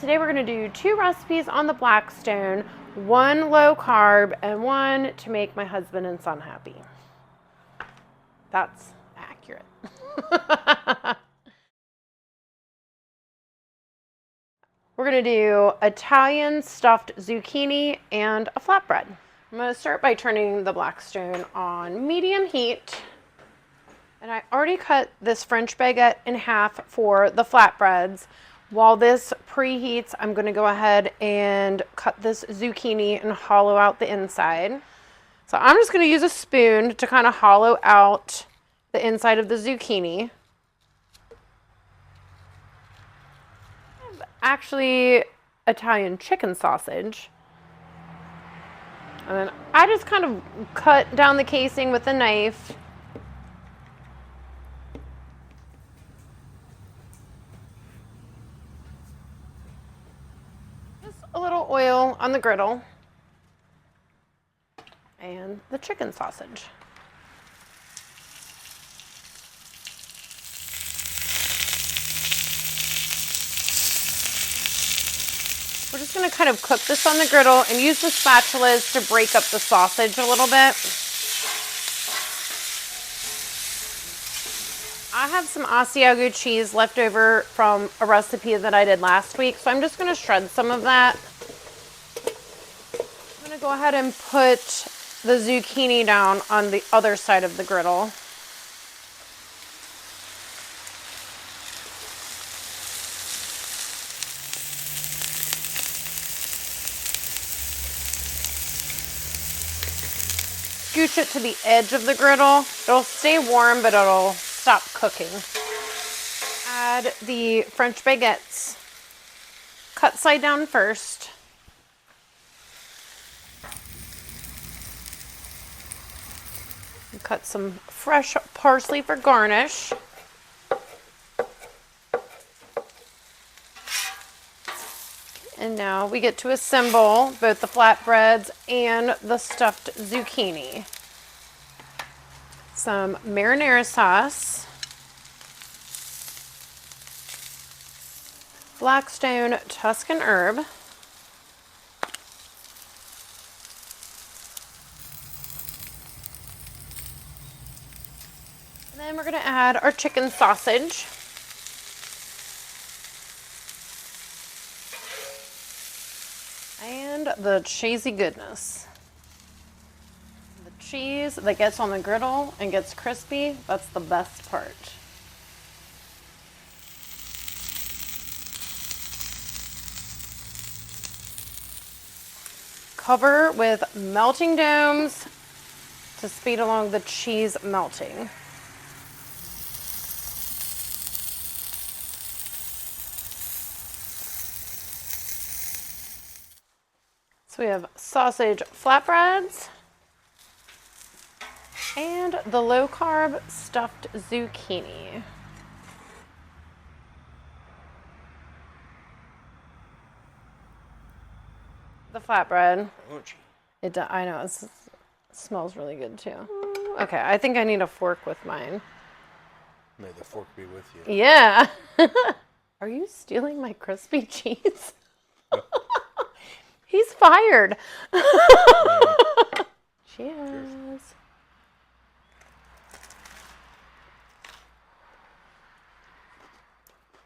Today we're going to do 2 recipes on the Blackstone, 1 low carb and 1 to make my husband and son happy. That's accurate. We're going to do Italian stuffed zucchini and a flatbread. I'm going to start by turning the Blackstone on medium heat. And I already cut this French baguette in half for the flatbreads. While this preheats, I'm going to go ahead and cut this zucchini and hollow out the inside. So I'm just going to use a spoon to kind of hollow out the inside of the zucchini. Actually, Italian chicken sausage. And then I just kind of cut down the casing with a knife. A little oil on the griddle and the chicken sausage. We're just going to kind of cook this on the griddle and use the spatulas to break up the sausage a little bit. I have some Asiago cheese left over from a recipe that I did last week, so I'm just going to shred some of that. I'm going to go ahead and put the zucchini down on the other side of the griddle. Scooch it to the edge of the griddle. It'll stay warm, but it'll stop cooking. Add the French baguettes. Cut side down first. And cut some fresh parsley for garnish. And now we get to assemble both the flatbreads and the stuffed zucchini. Some marinara sauce, Blackstone Tuscan herb, and then we're going to add our chicken sausage. And the cheesy goodness. The cheese that gets on the griddle and gets crispy, that's the best part. Cover with melting domes to speed along the cheese melting. So we have sausage flatbreads and the low carb stuffed zucchini. The flatbread. I know, it smells really good too. Okay, I think I need a fork with mine. May the fork be with you. Yeah. Are you stealing my crispy cheese? He's fired. Cheers.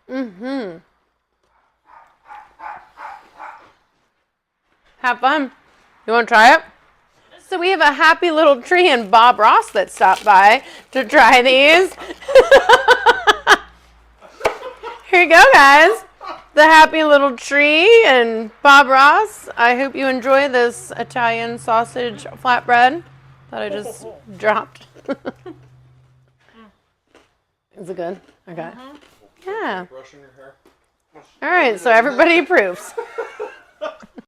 Mm-hmm. Have fun. You want to try it? So we have a happy little tree and Bob Ross that stopped by to try these. Here you go, guys. The happy little tree and Bob Ross. I hope you enjoy this Italian sausage flatbread that I just dropped. Is it good? Okay. Yeah. All right, so everybody approves.